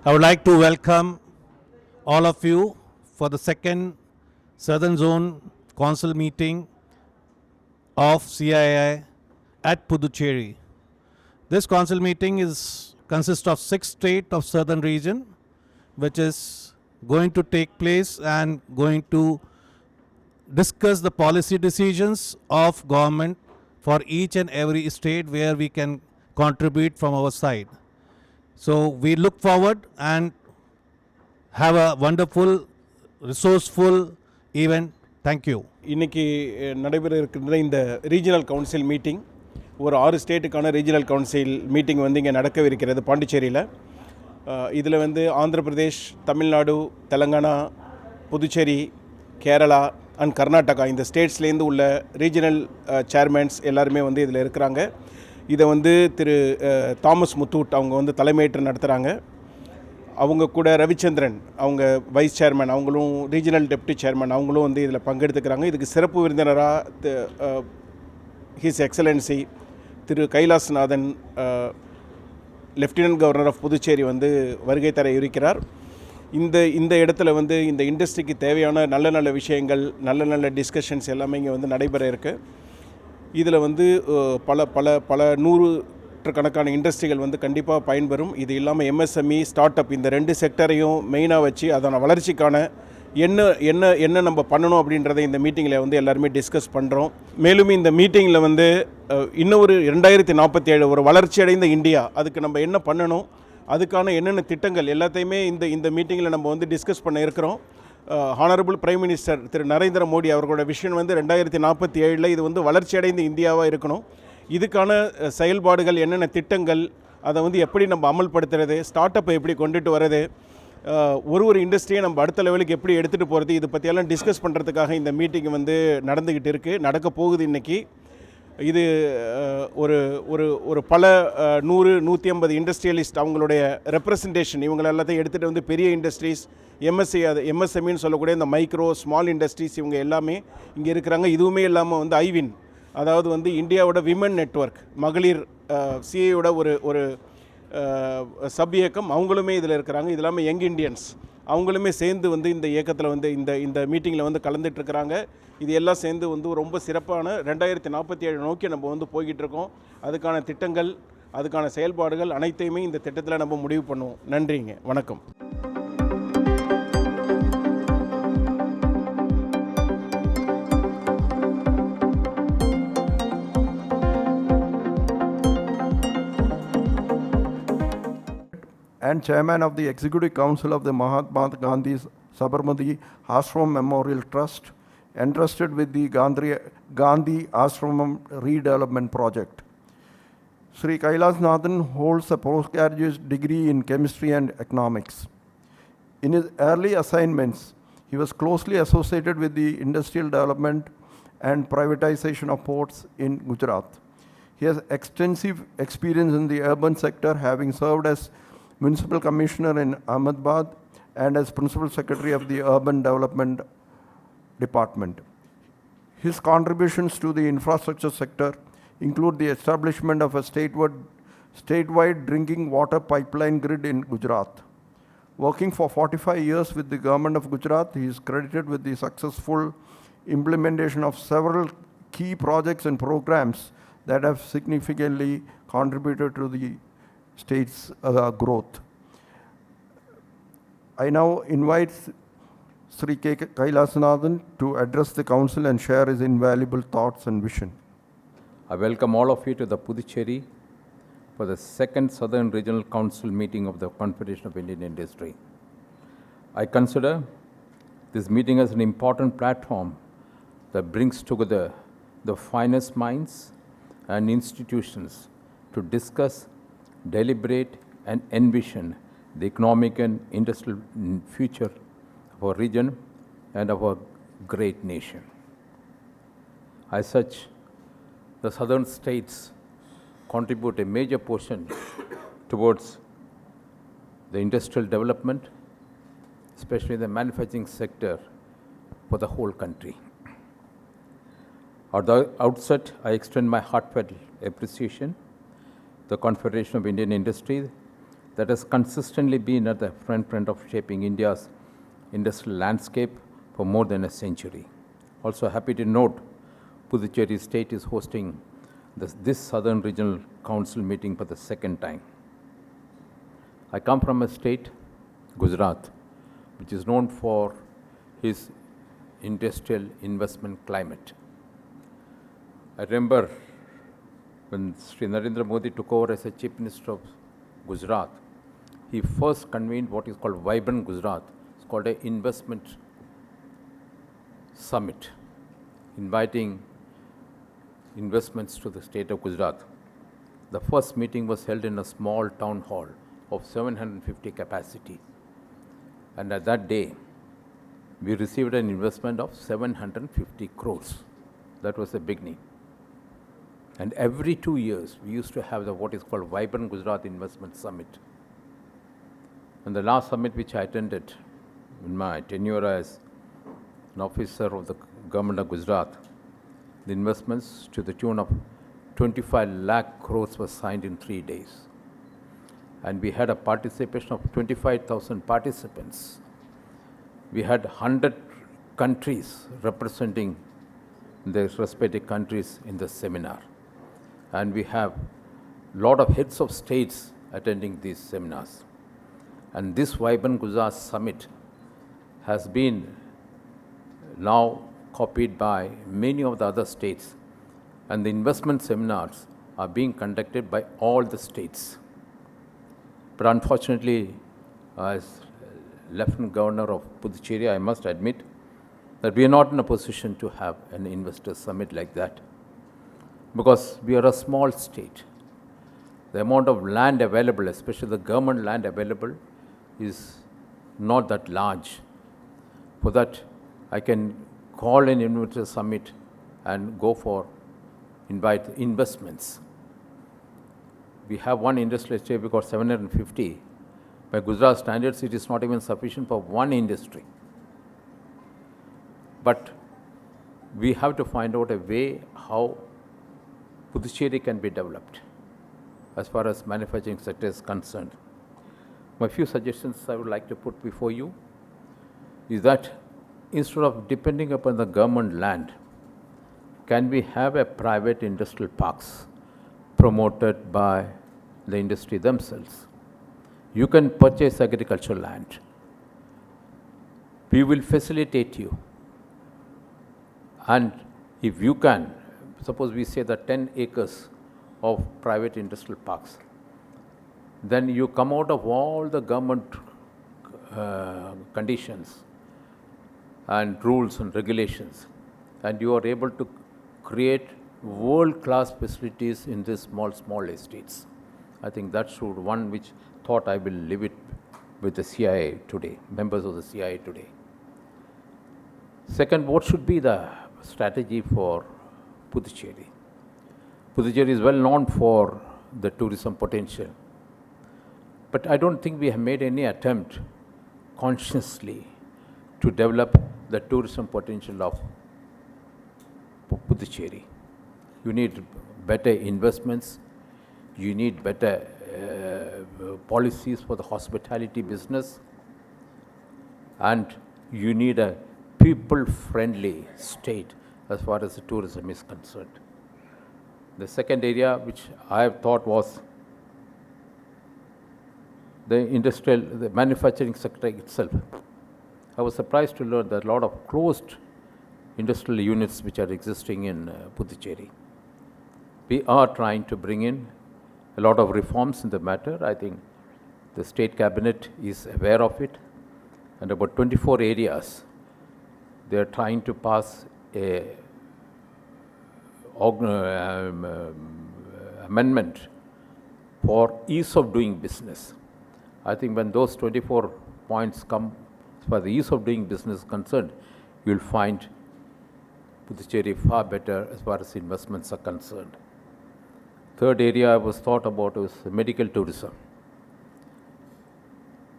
I would like to welcome all of you for the second Southern Zone Council meeting of CII at Puducherry. This council meeting consists of 6 states of southern region, which is going to take place and going to discuss the policy decisions of government for each and every state where we can contribute from our side. So we look forward and have a wonderful, resourceful event. Thank you. இன்னைக்கு நடைபெற இருக்கின்ற இந்த regional council meeting ஒரு 6 ஸ்டேட்டுக்கான regional council meeting வந்து இங்கே நடக்கவிருக்கிறது பாண்டிச்சேரியில். இதில் வந்து ஆந்திர பிரதேஷ், தமிழ்நாடு, தெலங்கானா, புதுச்சேரி, கேரளா அண்ட் கர்நாடகா இந்த ஸ்டேட்ஸ்லேருந்து உள்ள ரீஜனல் சேர்மன்ஸ் எல்லாருமே வந்து இதில் இருக்கிறாங்க. இதை வந்து திரு தாமஸ் முத்தூட் அவங்க வந்து தலைமையேற்று நடத்துகிறாங்க. அவங்க கூட ரவிச்சந்திரன் அவங்க வைஸ் சேர்மன், அவங்களும் ரீஜனல் டெப்டி சேர்மன், அவங்களும் வந்து இதில் பங்கெடுத்துக்கிறாங்க. இதுக்கு சிறப்பு விருந்தினராக his excellency Thiru Kailasanathan lieutenant governor of Puducherry வந்து வருகை தர இருக்கிறார். இந்த இடத்துல வந்து இந்த இண்டஸ்ட்ரிக்கு தேவையான நல்ல விஷயங்கள், நல்ல டிஸ்கஷன்ஸ் எல்லாமே இங்கே வந்து நடைபெற இருக்குது. இதில் வந்து பல நூற்றுக்கணக்கான இண்டஸ்ட்ரிகள் வந்து கண்டிப்பாக பயன்பெறும். இது இல்லாமல் எம்எஸ்எம்இ, ஸ்டார்ட் அப் இந்த 2 செக்டரையும் மெயினாக வச்சு அதோட வளர்ச்சிக்கான என்ன நம்ம பண்ணணும் அப்படின்றத இந்த மீட்டிங்கில் வந்து எல்லாருமே டிஸ்கஸ் பண்ணுறோம். மேலும் இந்த மீட்டிங்கில் வந்து இன்னும் ஒரு 2047 ஒரு வளர்ச்சியடைந்த இந்தியா, அதுக்கு நம்ம என்ன பண்ணணும், அதுக்கான என்னென்ன திட்டங்கள் எல்லாத்தையுமே இந்த மீட்டிங்கில் நம்ம வந்து டிஸ்கஸ் பண்ண இருக்கிறோம். ஹானரபிள் பிரைம் மினிஸ்டர் திரு நரேந்திர மோடி அவர்களோட விஷன் வந்து 2047 இது வந்து வளர்ச்சியடைந்த இந்தியாவாக இருக்கணும். இதுக்கான செயல்பாடுகள் என்னென்ன திட்டங்கள், அதை வந்து எப்படி நம்ம அமல்படுத்துறது, ஸ்டார்ட் அப்பை எப்படி கொண்டுட்டு வர்றது, ஒரு இண்டஸ்ட்ரியை நம்ம அடுத்த லெவலுக்கு எப்படி எடுத்துகிட்டு போகிறது, இது பற்றியெல்லாம் டிஸ்கஸ் பண்ணுறதுக்காக இந்த மீட்டிங் வந்து நடந்துக்கிட்டு இருக்குது, நடக்க போகுது இன்றைக்கி. இது ஒரு பல 100-150 இண்டஸ்ட்ரியலிஸ்ட் அவங்களுடைய ரெப்ரசன்டேஷன் இவங்களை எல்லாத்தையும் எடுத்துகிட்டு வந்து பெரிய இண்டஸ்ட்ரீஸ், எம்எஸ்எம்இன்னு சொல்லக்கூடிய இந்த மைக்ரோ ஸ்மால் இண்டஸ்ட்ரீஸ் இவங்க எல்லாமே இங்கே இருக்கிறாங்க. இதுவுமே இல்லாமல் வந்து ஐவின், அதாவது வந்து இந்தியாவோட விமன் நெட்வொர்க், மகளிர் சிஏயோட ஒரு சப் இயக்கம், அவங்களுமே இதில் இருக்கிறாங்க. இது இல்லாமல் யங் இண்டியன்ஸ் அவங்களுமே சேர்ந்து வந்து இந்த இயக்கத்தில் வந்து இந்த மீட்டிங்கில் வந்து கலந்துட்டுருக்கிறாங்க. இது எல்லாம் சேர்ந்து வந்து ரொம்ப சிறப்பான 2047 நோக்கி நம்ம வந்து போய்கிட்டு இருக்கோம். அதுக்கான திட்டங்கள், அதுக்கான செயல்பாடுகள் அனைத்தையுமே இந்த திட்டத்தில் நம்ம முடிவு பண்ணுவோம். நன்றிங்க, வணக்கம். and Chairman of the Executive Council of the Mahatma Gandhi Sabarmati Ashram Memorial Trust, entrusted with the Gandhi Ashramam Redevelopment Project. Sri Kailasnathan holds a postgraduate degree in chemistry and economics. In his early assignments, he was closely associated with the industrial development and privatization of ports in Gujarat. He has extensive experience in the urban sector, having served as Municipal Commissioner in Ahmedabad and as Principal Secretary of the Urban Development Department. His contributions to the infrastructure sector include the establishment of a statewide drinking water pipeline grid in Gujarat. Working for 45 years with the government of Gujarat, he is credited with the successful implementation of several key projects and programs that have significantly contributed to the state's growth. I now invite Sri Kailasnathan to address the council and share his invaluable thoughts and vision. I welcome all of you to the Puducherry for the second Southern Regional Council meeting of the Confederation of Indian Industry. I consider this meeting as an important platform that brings together the finest minds and institutions to discuss, deliberate and envision the economic and industrial future of our region and of our great nation. As such, the southern states contribute a major portion towards the industrial development, especially the manufacturing sector for the whole country. At the outset, I extend my heartfelt appreciation to the Confederation of Indian Industry, that has consistently been at the front of shaping India's industrial landscape for more than a century. Also happy to note Puducherry state is hosting this Southern Regional Council meeting for the second time. I come from a state, Gujarat, which is known for his industrial investment climate. I remember when Sri Narendra Modi took over as the Chief Minister of Gujarat, he first convened what is called Vibrant Gujarat. It's called an investment summit, inviting investments to the state of Gujarat. The first meeting was held in a small town hall of 750 capacity. And at that day, we received an investment of 750 crores. That was the beginning. And every 2 years, we used to have what is called Vibrant Gujarat Investment Summit. And the last summit which I attended in my tenure as an officer of the government of Gujarat, the investments to the tune of 25 lakh crores were signed in 3 days. And we had a participation of 25,000 participants. We had 100 countries representing their respective countries in the seminar. And we have a lot of heads of states attending these seminars. And this Vibrant Gujarat Summit has been now copied by many of the other states. And the investment seminars are being conducted by all the states. But unfortunately, as Lieutenant Governor of Puducherry, I must admit that we are not in a position to have an investor summit like that, because we are a small state. The amount of land available, especially the government land available, is not that large. For that, I can call an investor summit and go for invite investments. We have one industrial estate, we got 750. By Gujarat standards, it is not even sufficient for one industry. But we have to find out a way how Puducherry can be developed as far as manufacturing sector is concerned. My few suggestions I would like to put before you is that instead of depending upon the government land, can we have a private industrial parks promoted by the industry themselves? You can purchase agricultural land. We will facilitate you. And if you can, suppose we say that 10 acres of private industrial parks, then you come out of all the government conditions and rules and regulations, and you are able to create world-class facilities in these small estates. I think that's one which thought I will leave it with the CIA today, members of the CIA today. Second, what should be the strategy for Puducherry? Puducherry is well known for the tourism potential, but I don't think we have made any attempt consciously to develop the tourism potential of Puducherry. You need better investments, you need better policies for the hospitality business, and you need a people-friendly state as far as the tourism is concerned. The second area which I have thought was the manufacturing sector itself. I was surprised to learn that a lot of closed industrial units which are existing in Puducherry. We are trying to bring in a lot of reforms in the matter. I think the state cabinet is aware of it, and about 24 areas they are trying to pass a amendment for ease of doing business. I think when those 24 points come as far as the ease of doing business is concerned, you will find Puducherry far better as far as investments are concerned. Third area I was thought about was medical tourism.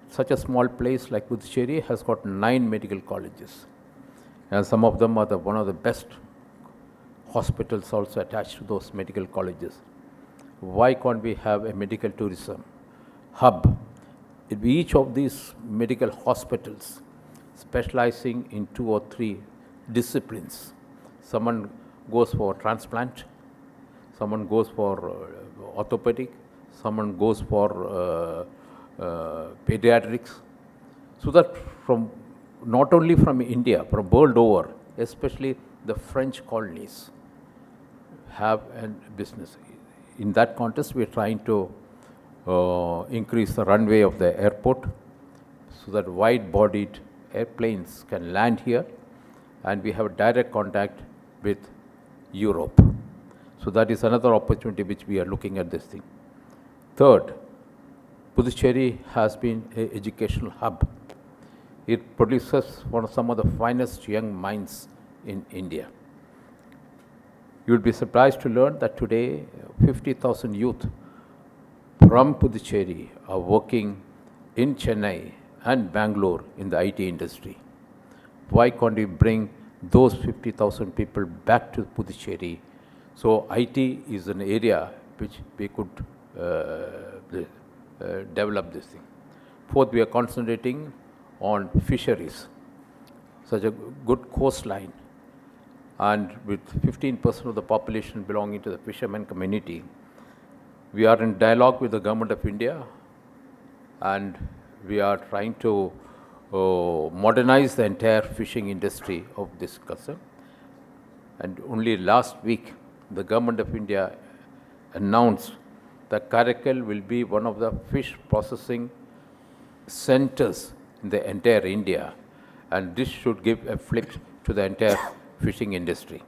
Such a small place like Puducherry has got 9 medical colleges, and some of them are one of the best hospitals also attached to those medical colleges. Why can't we have a medical tourism hub in each of these medical hospitals specializing in 2 or 3 disciplines. Someone goes for transplant, someone goes for orthopedic, someone goes for pediatrics, so that from not only from India, from world over, especially the French colonies, have a business. In that context, we are trying to increase the runway of the airport so that wide-bodied airplanes can land here, and we have direct contact with Europe. So that is another opportunity which we are looking at this thing. Third, Puducherry has been an educational hub. It produces some of the finest young minds in India. You will be surprised to learn that today 50,000 youth from Puducherry are working in Chennai and Bangalore in the IT industry. Why can't we bring those 50,000 people back to Puducherry? So IT is an area which we could develop this thing. Fourth, we are concentrating on fisheries, such a good coastline, and with 15% of the population belonging to the fishermen community. We are in dialogue with the Government of India, and we are trying to modernize the entire fishing industry of this concern. And only last week, the Government of India announced that Karaikal will be one of the fish processing centers in the entire India, and this should give a flip to the entire fishing industry.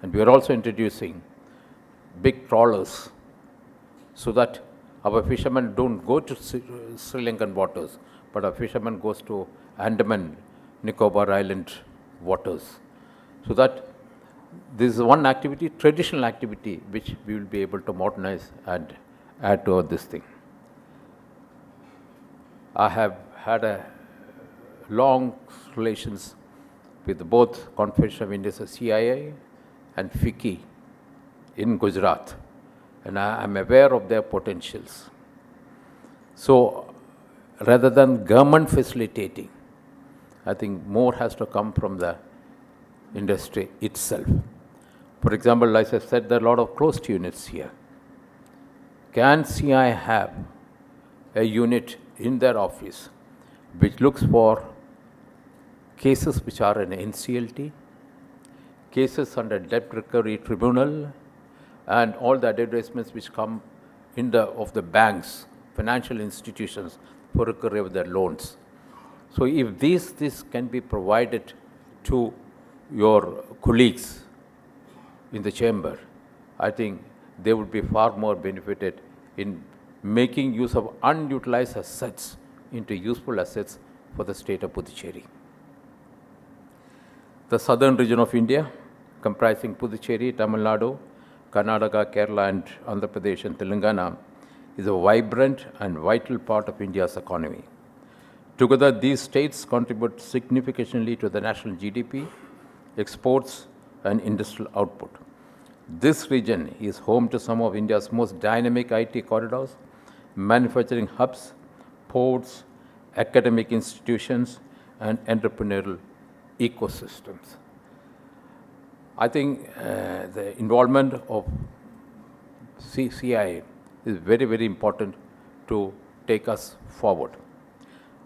And we are also introducing big trawlers so that our fishermen don't go to Sri Lankan waters, but our fishermen goes to Andaman, Nicobar Island waters. So that this is one activity, traditional activity, which we will be able to modernize and add to this thing. I have had a long relations with both Confederation of India's CII and FICCI in Gujarat, and I am aware of their potentials. So rather than government facilitating, I think more has to come from the industry itself. For example, as I said, there are a lot of closed units here. Can CI have a unit in their office which looks for cases which are in NCLT, cases under debt recovery tribunal, and all the advertisements which come in of the banks, financial institutions for recovery of their loans. So if this can be provided to your colleagues in the chamber, I think they would be far more benefited in making use of unutilized assets into useful assets for the state of Puducherry. The southern region of India, comprising Puducherry, Tamil Nadu, Karnataka, Kerala, and Andhra Pradesh and Telangana, is a vibrant and vital part of India's economy. Together, these states contribute significantly to the national GDP, exports, and industrial output. This region is home to some of India's most dynamic IT corridors, manufacturing hubs, ports, academic institutions, and entrepreneurial ecosystems. I think the involvement of CI is very, very important to take us forward.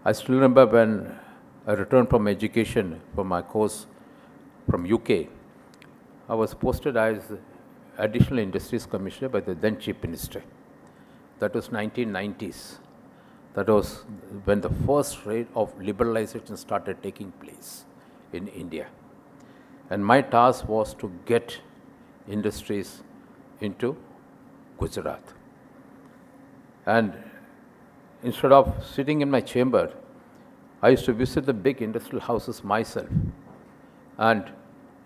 I still remember when I returned from education for my course from UK, I was posted as Additional Industries Commissioner by the then Chief Minister. That was 1990s. That was when the first rate of liberalization started taking place in India. And my task was to get industries into Gujarat. And instead of sitting in my chamber, I used to visit the big industrial houses myself and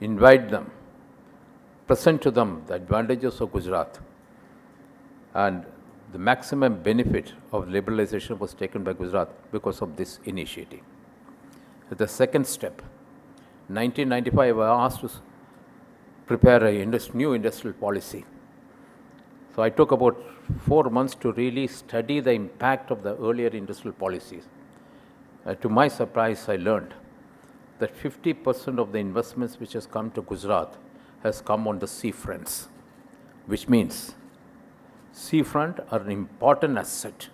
invite them, present to them the advantages of Gujarat. And the maximum benefit of liberalization was taken by Gujarat because of this initiative. The second step, 1995, I was asked to prepare a new industrial policy. So I took about 4 months to really study the impact of the earlier industrial policies. To my surprise, I learned that 50% of the investments which has come to Gujarat has come on the seafronts, which means seafront are an important asset,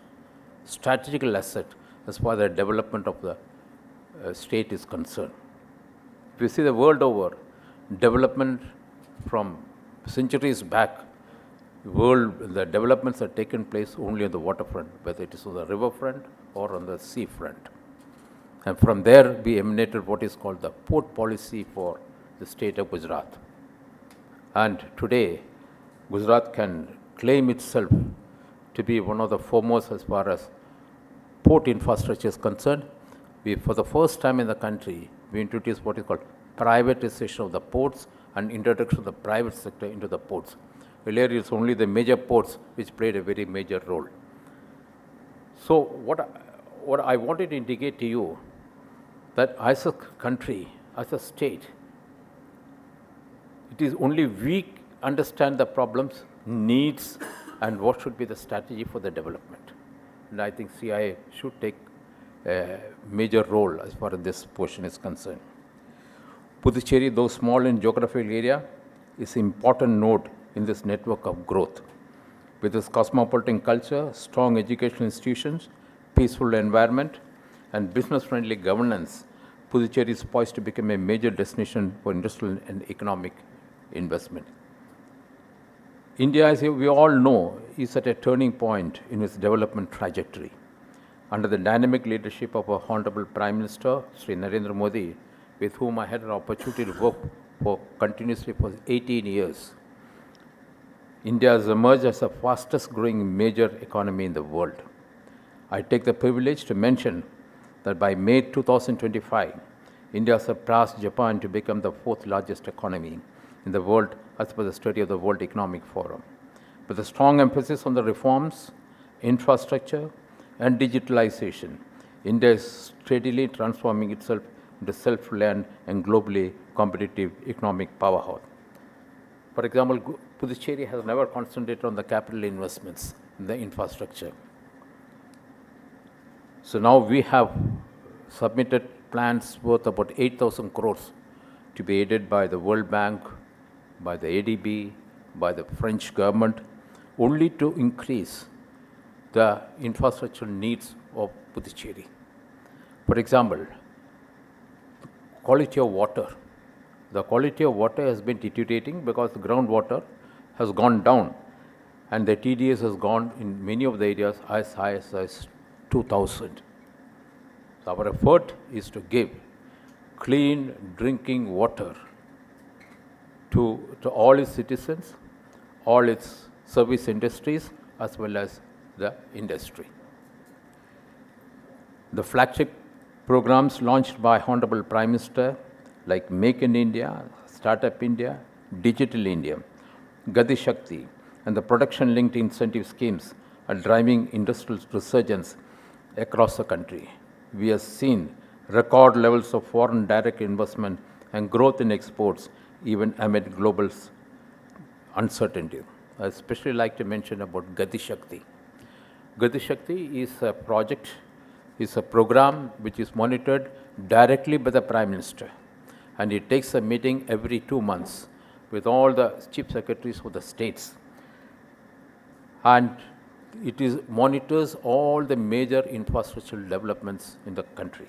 strategical asset as far as the development of the state is concerned. If you see the world over, development from centuries back, the developments have taken place only on the waterfront, whether it is on the riverfront or on the seafront. And from there, we emanated what is called the port policy for the state of Gujarat. And today, Gujarat can claim itself to be one of the foremost as far as port infrastructure is concerned. For the first time in the country, we introduced what is called privatization of the ports and introduction of the private sector into the ports. Earlier, it's only the major ports which played a very major role. So what I wanted to indicate to you, that as a country, as a state, it is only we understand the problems, needs, and what should be the strategy for the development. And I think CIA should take a major role as far as this portion is concerned. Puducherry, though small in geographical area, is an important node in this network of growth. With its cosmopolitan culture, strong educational institutions, peaceful environment, and business-friendly governance, Puducherry is poised to become a major destination for industrial and economic investment. India, as we all know, is at a turning point in its development trajectory. Under the dynamic leadership of our Honorable Prime Minister, Sri Narendra Modi, with whom I had an opportunity to work continuously for 18 years, India has emerged as the fastest growing major economy in the world. I take the privilege to mention that by May 2025, India surpassed Japan to become the 4th largest economy in the world as per the study of the World Economic Forum. With a strong emphasis on the reforms, infrastructure, and digitalization, India is steadily transforming itself into self-reliant and globally competitive economic powerhouse. For example, Puducherry has never concentrated on the capital investments in the infrastructure. So now we have submitted plans worth about 8,000 crores to be aided by the World Bank, by the ADB, by the French government, only to increase the infrastructure needs of Puducherry. For example, quality of water. The quality of water has been deteriorating because the groundwater has gone down, and the TDS has gone in many of the areas as high as 2,000. So our effort is to give clean drinking water to all its citizens, all its service industries, as well as the industry. The flagship programs launched by Honorable Prime Minister like Make in India, Startup India, Digital India, Gati Shakti, and the production-linked incentive schemes are driving industrial resurgence across the country. We have seen record levels of foreign direct investment and growth in exports even amid global uncertainty. I especially like to mention about Gati Shakti. Gati Shakti is a project, is a program which is monitored directly by the Prime Minister, and it takes a meeting every 2 months with all the chief secretaries of the states, and it monitors all the major infrastructural developments in the country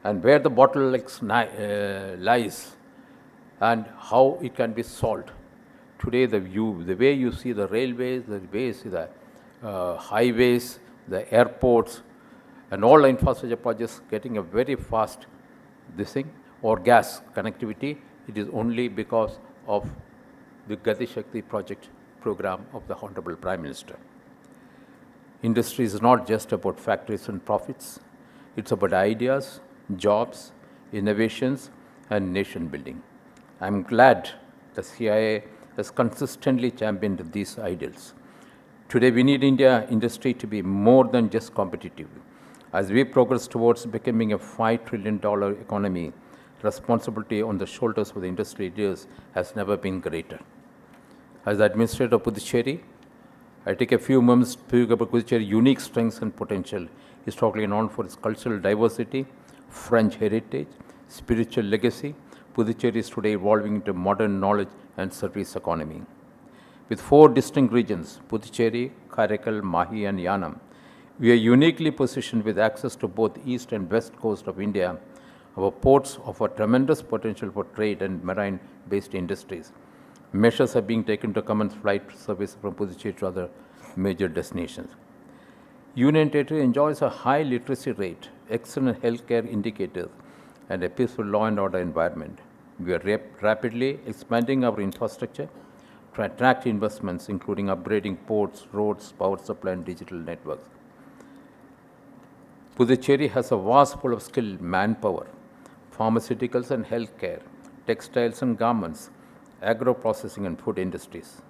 and where the bottlenecks lies and how it can be solved. Today, the way you see the railways, the way you see the highways, the airports, and all the infrastructure projects getting a very fast or gas connectivity, it is only because of the Gati Shakti project program of the Honorable Prime Minister. Industry is not just about factories and profits. It's about ideas, jobs, innovations, and nation building. I'm glad the CIA has consistently championed these ideals. Today, we need India industry to be more than just competitive. As we progress towards becoming a $5 trillion economy, responsibility on the shoulders of the industry leaders has never been greater. As the administrator of Puducherry, I take a few moments to speak about Puducherry's unique strengths and potential, historically known for its cultural diversity, French heritage, spiritual legacy. Puducherry is today evolving into modern knowledge and service economy. With 4 distinct regions, Puducherry, Karaikal, Mahi, and Yanam, we are uniquely positioned with access to both east and west coast of India. Our ports offer tremendous potential for trade and marine-based industries. Measures are being taken to commence flight service from Puducherry to other major destinations. Union Territory enjoys a high literacy rate, excellent healthcare indicators, and a peaceful law and order environment. We are rapidly expanding our infrastructure to attract investments, including upgrading ports, roads, power supply, and digital networks. Puducherry has a vast pool of skilled manpower, pharmaceuticals and healthcare, textiles and garments, agro-processing and food industries,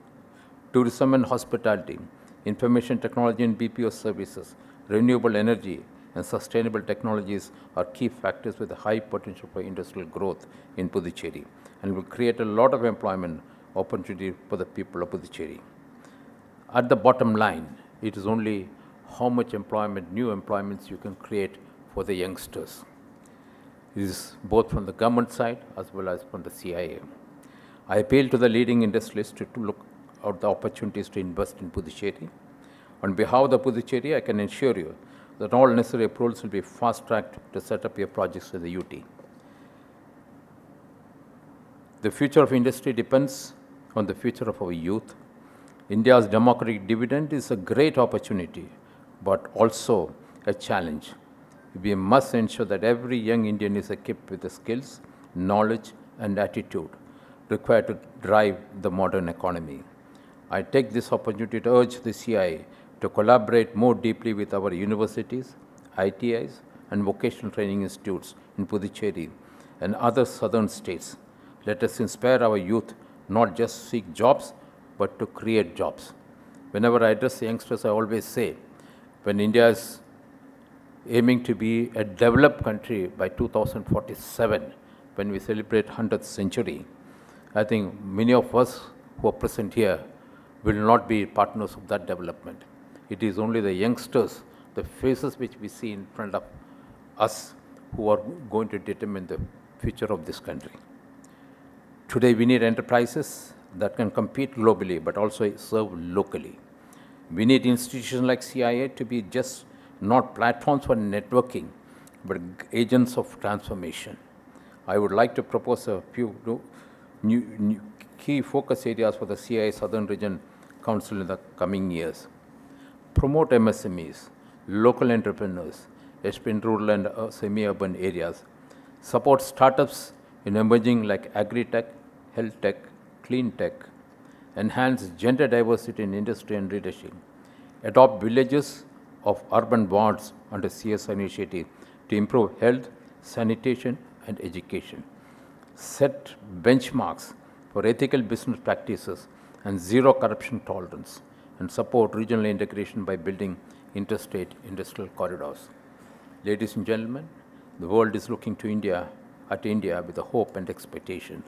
tourism and hospitality, information technology and BPO services, renewable energy, and sustainable technologies are key factors with a high potential for industrial growth in Puducherry and will create a lot of employment opportunity for the people of Puducherry. At the bottom line, it is only how much employment, new employments you can create for the youngsters. It is both from the government side as well as from the CIA. I appeal to the leading industrialists to look out the opportunities to invest in Puducherry. On behalf of the Puducherry, I can assure you that all necessary approvals will be fast-tracked to set up your projects with the UT. The future of industry depends on the future of our youth. India's democratic dividend is a great opportunity, but also a challenge. We must ensure that every young Indian is equipped with the skills, knowledge, and attitude required to drive the modern economy. I take this opportunity to urge the CIA to collaborate more deeply with our universities, ITIs, and vocational training institutes in Puducherry and other southern states. Let us inspire our youth not just seek jobs, but to create jobs. Whenever I address youngsters, I always say, when India is aiming to be a developed country by 2047, when we celebrate 100th century, I think many of us who are present here will not be partners of that development. It is only the youngsters, the faces which we see in front of us, who are going to determine the future of this country. Today, we need enterprises that can compete globally, but also serve locally. We need institutions like CIA to be just not platforms for networking, but agents of transformation. I would like to propose a few new key focus areas for the CIA Southern Region Council in the coming years. Promote MSMEs, local entrepreneurs, especially in rural and semi-urban areas. Support startups in emerging like agri-tech, health tech, clean tech. Enhance gender diversity in industry and leadership. Adopt villages of urban wards under CSR initiative to improve health, sanitation, and education. Set benchmarks for ethical business practices and zero corruption tolerance, and support regional integration by building interstate industrial corridors. Ladies and gentlemen, the world is looking to India with a hope and expectation.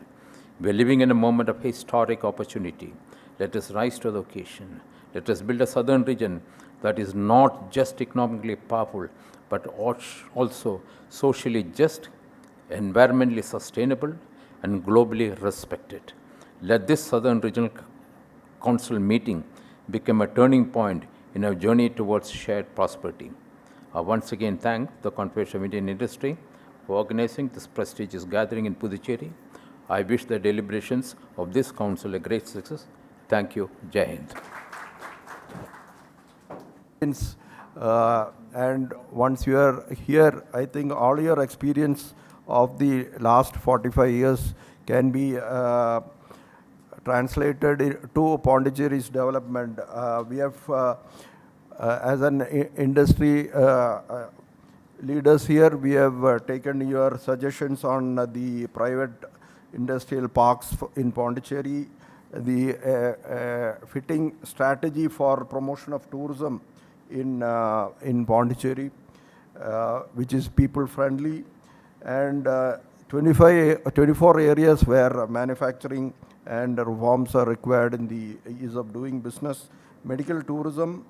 We are living in a moment of historic opportunity. Let us rise to the occasion. Let us build a southern region that is not just economically powerful, but also socially just, environmentally sustainable, and globally respected. Let this Southern Regional Council meeting become a turning point in our journey towards shared prosperity. I once again thank the Confederation of Indian Industry for organizing this prestigious gathering in Puducherry. I wish the deliberations of this council a great success. Thank you. Jai Hind. And once you are here, I think all your experience of the last 45 years can be translated to Pondicherry's development. We have, as an industry leaders here, we have taken your suggestions on the private industrial parks in Pondicherry, the fitting strategy for promotion of tourism in Pondicherry, which is people-friendly, and 24 areas where manufacturing and reforms are required in the ease of doing business. medical tourism,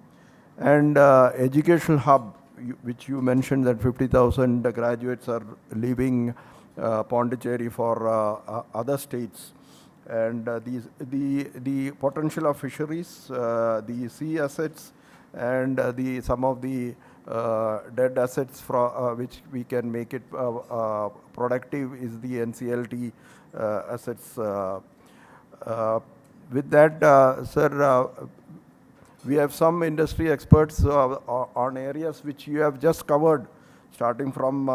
and educational hub, which you mentioned that 50,000 graduates are leaving Pondicherry for other states. And the potential of fisheries, the sea assets, and some of the dead assets which we can make it productive is the NCLT assets. With that, sir, we have some industry experts on areas which you have just covered, starting from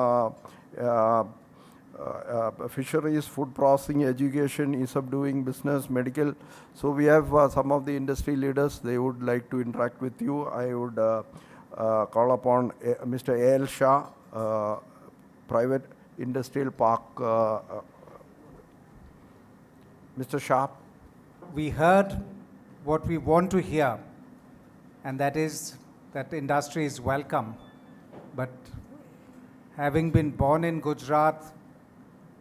fisheries, food processing, education, ease of doing business, medical. So we have some of the industry leaders. They would like to interact with you. I would call upon Mr. A.L. Shah, Private Industrial Park. Mr. Shah. We heard what we want to hear, and that is that industry is welcome. But having been born in Gujarat,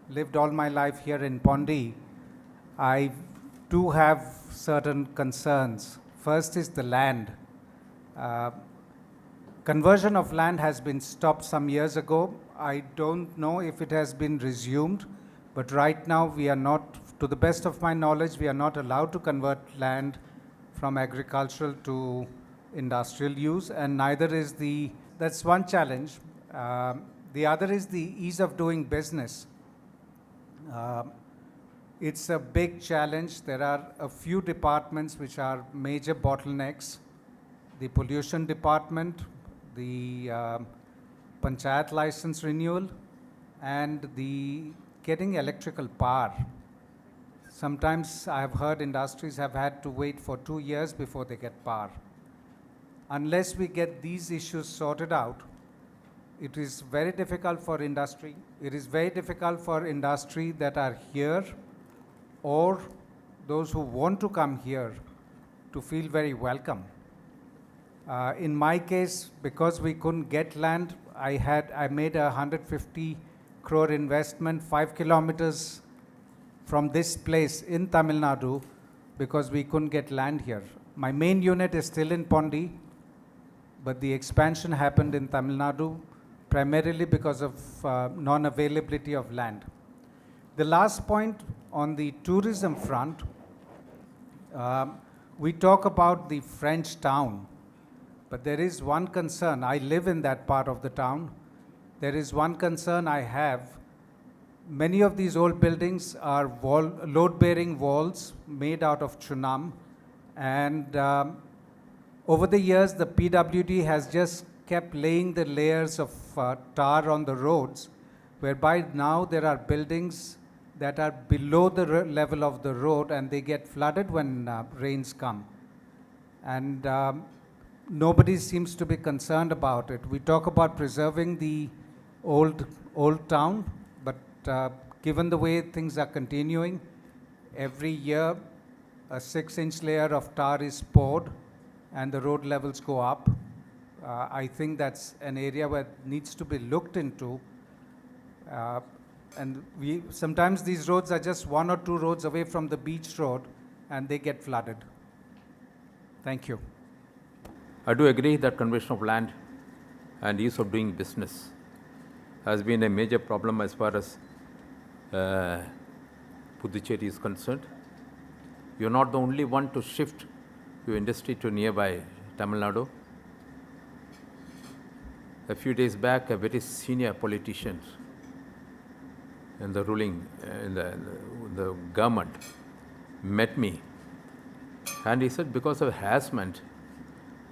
lived all my life here in Pondy, I do have certain concerns. First is the land. Conversion of land has been stopped some years ago. I don't know if it has been resumed, but right now we are not, to the best of my knowledge, we are not allowed to convert land from agricultural to industrial use, and neither is that's one challenge. The other is the ease of doing business. It's a big challenge. There are a few departments which are major bottlenecks. The pollution department, the panchayat license renewal, and the getting electrical power. Sometimes I have heard industries have had to wait for 2 years before they get power. Unless we get these issues sorted out, it is very difficult for industry. It is very difficult for industry that are here or those who want to come here to feel very welcome. In my case, because we couldn't get land, I made a 150 crore investment 5 kilometers from this place in Tamil Nadu because we couldn't get land here. My main unit is still in Pondy, but the expansion happened in Tamil Nadu primarily because of non-availability of land. The last point on the tourism front, we talk about the French town, but there is one concern. I live in that part of the town. There is one concern I have. Many of these old buildings are load-bearing walls made out of chunam, and over the years, the PWD has just kept laying the layers of tar on the roads, whereby now there are buildings that are below the level of the road and they get flooded when rains come. And nobody seems to be concerned about it. We talk about preserving the old town, but given the way things are continuing, every year a 6-inch layer of tar is poured and the road levels go up. I think that's an area where it needs to be looked into. And sometimes these roads are just 1 or 2 roads away from the beach road and they get flooded. Thank you. I do agree that conversion of land and ease of doing business has been a major problem as far as Puducherry is concerned. You're not the only one to shift your industry to nearby Tamil Nadu. A few days back, a very senior politician in the ruling, in the government met me, and he said because of harassment,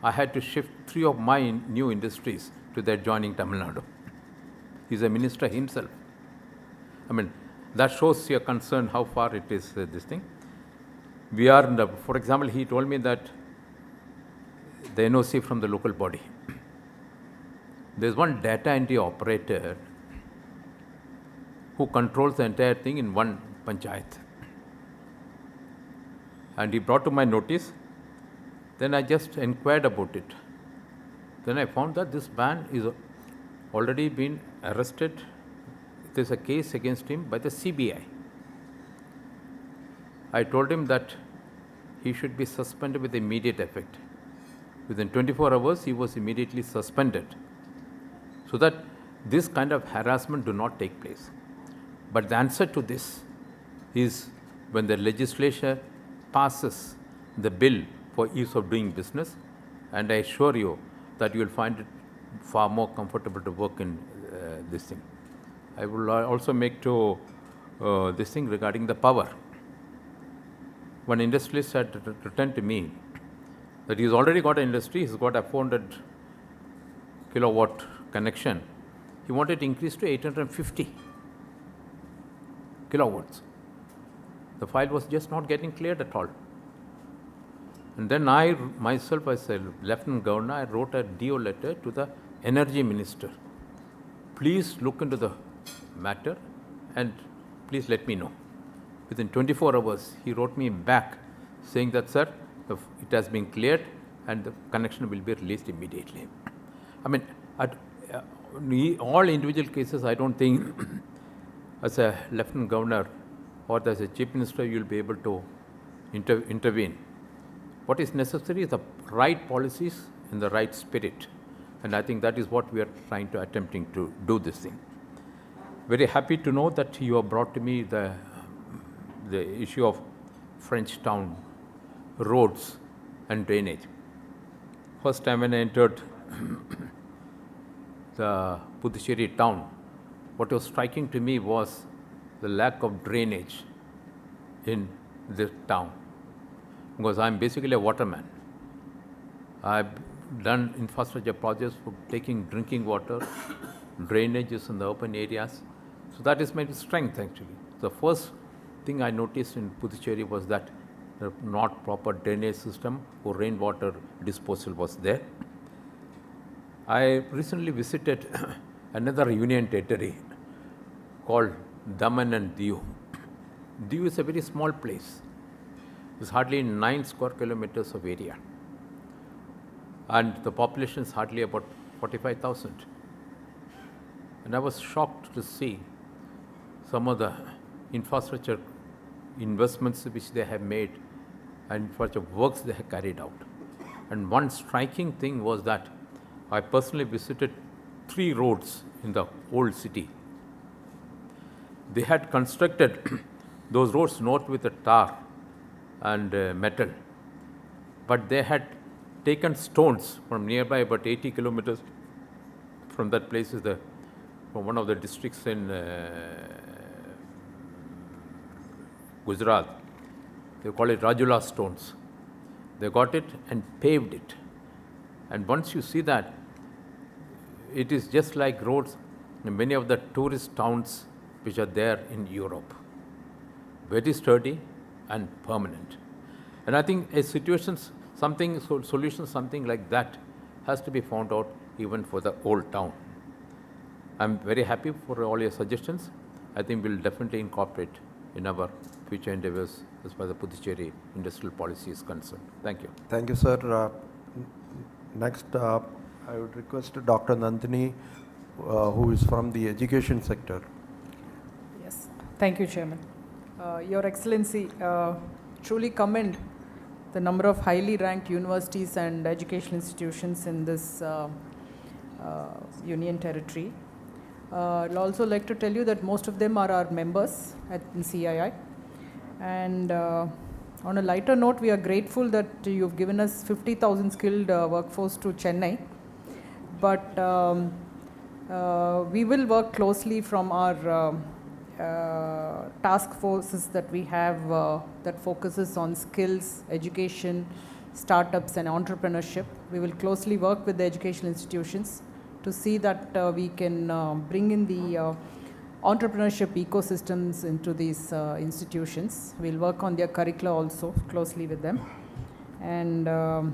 I had to shift 3 of my new industries to the adjoining Tamil Nadu. He's a minister himself. I mean, that shows your concern, how far it is this thing. We are, for example, he told me that the NOC from the local body. There's one data entry operator who controls the entire thing in one panchayat. And he brought to my notice. Then I just inquired about it. Then I found that this man is already been arrested. There's a case against him by the CBI. I told him that he should be suspended with immediate effect. Within 24 hours, he was immediately suspended, so that this kind of harassment do not take place. But the answer to this is when the legislature passes the bill for ease of doing business, and I assure you that you will find it far more comfortable to work in this thing. I will also make to this thing regarding the power. One industrialist had written to me that he's already got an industry, he's got a 400 kilowatt connection. He wanted to increase to 850 kilowatts. The file was just not getting cleared at all. And then I myself, as a Lieutenant Governor, I wrote a DO letter to the Energy Minister. Please look into the matter and please let me know. Within 24 hours, he wrote me back saying that, sir, it has been cleared and the connection will be released immediately. I mean, at all individual cases, I don't think as a Lieutenant Governor or as a Chief Minister, you will be able to intervene. What is necessary is the right policies in the right spirit. And I think that is what we are trying to attempting to do this thing. Very happy to know that you have brought to me the issue of French town roads and drainage. First time when I entered the Puducherry town, what was striking to me was the lack of drainage in this town. Because I'm basically a waterman. I've done infrastructure projects for taking drinking water, drainages in the urban areas. So that is my strength actually. The first thing I noticed in Puducherry was that the not proper drainage system or rainwater disposal was there. I recently visited another union territory called Daman and Diu. Diu is a very small place. It's hardly 9 square kilometers of area. And the population is hardly about 45,000. And I was shocked to see some of the infrastructure investments which they have made and infrastructure works they have carried out. And one striking thing was that I personally visited 3 roads in the old city. They had constructed those roads not with the tar and metal, but they had taken stones from nearby about 80 kilometers from that place is from one of the districts in Gujarat. They call it Rajula stones. They got it and paved it. And once you see that, it is just like roads in many of the tourist towns which are there in Europe. Very sturdy and permanent. And I think a solutions something like that has to be found out even for the old town. I'm very happy for all your suggestions. I think we'll definitely incorporate in our future endeavors as far as the Puducherry industrial policy is concerned. Thank you. Thank you, sir. Next, I would request Dr. Nandini, who is from the education sector. Yes, thank you, Chairman. Your Excellency, truly commend the number of highly ranked universities and educational institutions in this union territory. I'd also like to tell you that most of them are our members in CII. And on a lighter note, we are grateful that you've given us 50,000 skilled workforce to Chennai. But we will work closely from our task forces that we have that focuses on skills, education, startups and entrepreneurship. We will closely work with the educational institutions to see that we can bring in the entrepreneurship ecosystems into these institutions. We'll work on their curricula also closely with them. And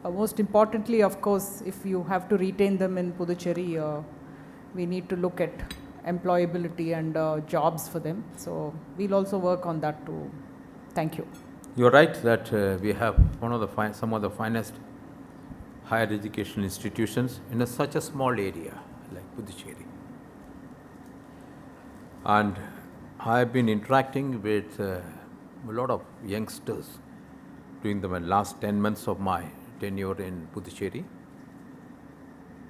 most importantly, of course, if you have to retain them in Puducherry, we need to look at employability and jobs for them. So we'll also work on that too. Thank you. You're right that we have some of the finest higher education institutions in such a small area like Puducherry. And I've been interacting with a lot of youngsters during the last 10 months of my tenure in Puducherry.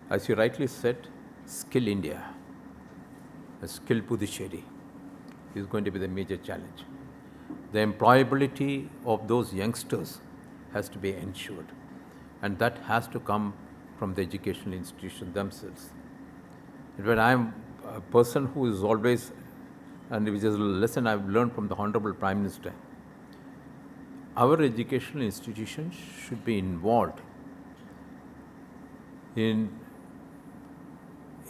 As you rightly said, Skill India, a Skill Puducherry is going to be the major challenge. The employability of those youngsters has to be ensured, and that has to come from the educational institutions themselves. When I am a person who is always, and which is a lesson I've learned from the Honorable Prime Minister, our educational institutions should be involved in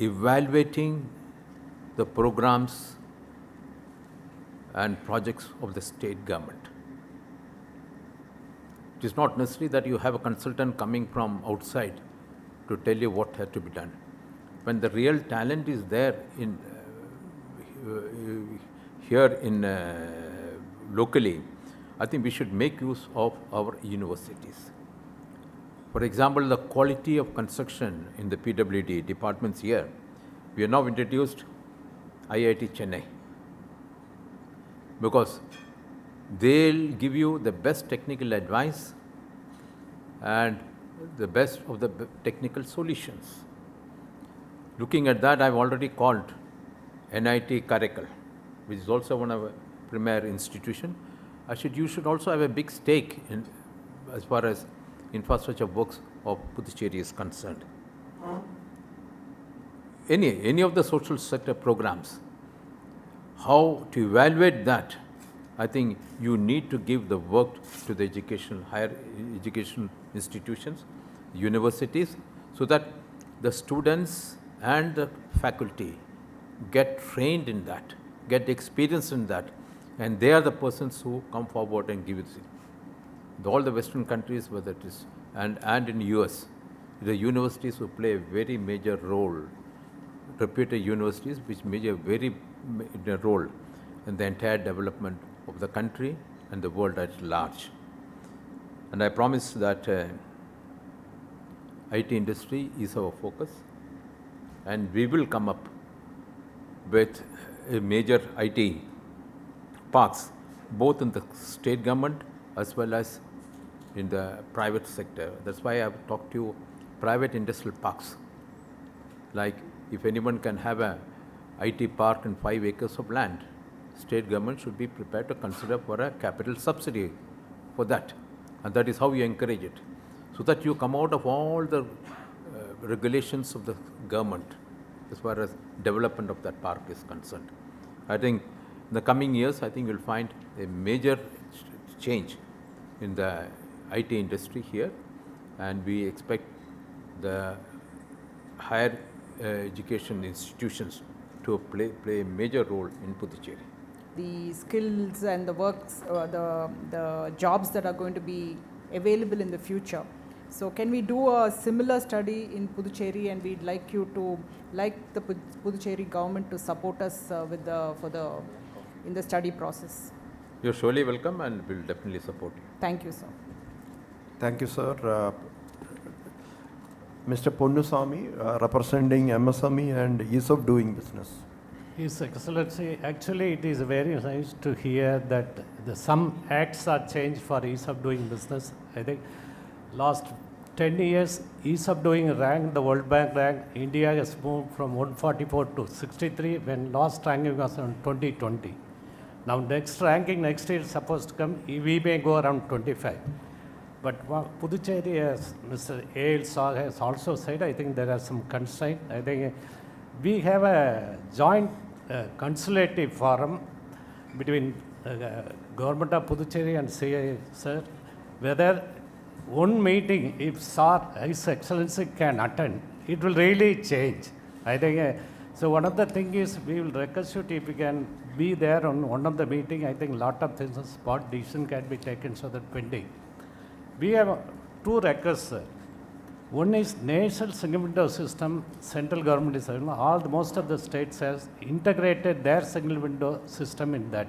evaluating the programs and projects of the state government. It is not necessary that you have a consultant coming from outside to tell you what has to be done. When the real talent is there in here in locally, I think we should make use of our universities. For example, the quality of construction in the PWD departments here, we have now introduced IIT Chennai, because they'll give you the best technical advice and the best of the technical solutions. Looking at that, I've already called NIT Karaikal, which is also one of our premier institution. You should also have a big stake in as far as infrastructure works of Puducherry is concerned. Any of the social sector programs, how to evaluate that, I think you need to give the work to the higher education institutions, universities, so that the students and the faculty get trained in that, get experience in that, and they are the persons who come forward and give it. All the Western countries, whether it is, and in US, the universities who play a very major role, reputed universities which play a very major role in the entire development of the country and the world at large. And I promise that IT industry is our focus, and we will come up with a major IT parks, both in the state government as well as in the private sector. That's why I've talked to you private industrial parks. Like if anyone can have a IT park in 5 acres of land, state government should be prepared to consider for a capital subsidy for that. And that is how you encourage it, so that you come out of all the regulations of the government as far as development of that park is concerned. I think in the coming years, I think you'll find a major change in the IT industry here, and we expect the higher education institutions to play a major role in Puducherry. The skills and the works, the jobs that are going to be available in the future. So can we do a similar study in Puducherry, and we'd like you to, like the Puducherry government, to support us in the study process. You're surely welcome, and we'll definitely support you. Thank you, sir. Thank you, sir. Mr. Ponnusamy, representing MSME and ease of doing business. His Excellency, actually it is very nice to hear that some acts are changed for ease of doing business. I think last 10 years, ease of doing rank, the World Bank rank, India has moved from 144 to 63, when last ranking was on 2020. Now next ranking next year is supposed to come, we may go around 25. But Puducherry, as Mr. 𝐾𝐨𝐶 has also said, I think there are some constraints. I think we have a joint consultative forum between Government of Puducherry and CII, sir, whether one meeting, if His Excellency can attend, it will really change. I think, so one of the things is, we will request you if you can be there on one of the meeting. I think a lot of things, spot decision can be taken so that pending. We have 2 requests, sir. One is national single window system, central government is, most of the states has integrated their single window system in that.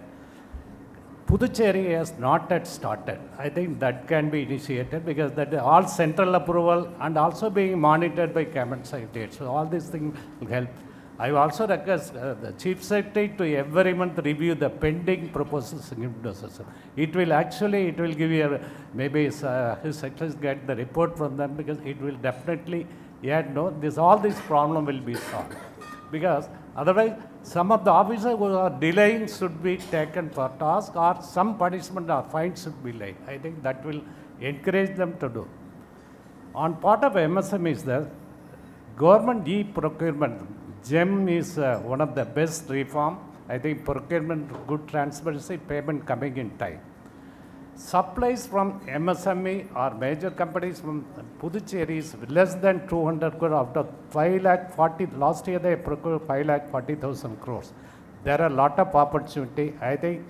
Puducherry has not yet started. I think that can be initiated, because that is all central approval and also being monitored by Cabinet Secretary. So all these things will help. I also request the Chief Secretary to every month review the pending proposals in implementation. It will give you maybe his secretaries get the report from them, because it will definitely all these problem will be solved. Because otherwise, some of the officers who are delaying should be taken for task, or some punishment or fine should be laid. I think that will encourage them to do. On part of MSMEs, the government e-procurement, GEM is one of the best reform. I think procurement, good transparency, payment coming in time. Supplies from MSME or major companies from Puducherry is less than 200 crore out of 540. Last year they procured 540,000 crores. There are a lot of opportunity. I think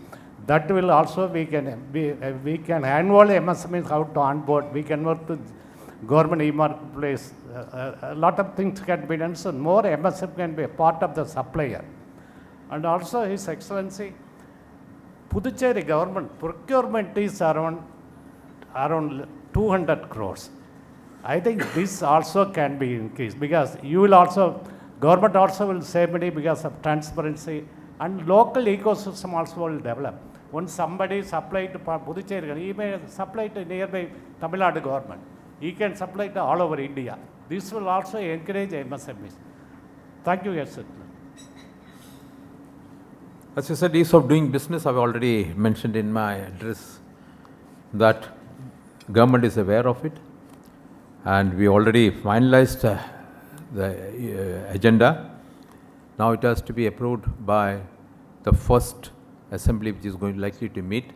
that will also we can annual MSMEs how to onboard. We can work with government e-marketplace. A lot of things can be done. So more MSME can be a part of the supplier. And also His Excellency, Puducherry government procurement is around 200 crores. I think this also can be increased, because government also will save money because of transparency, and local ecosystem also will develop. When somebody supply to Puducherry, he may supply to nearby Tamil Nadu government. He can supply to all over India. This will also encourage MSMEs. Thank you, yes, sir. As you said, ease of doing business, I've already mentioned in my address that government is aware of it, and we already finalized the agenda. Now it has to be approved by the first assembly, which is likely to meet.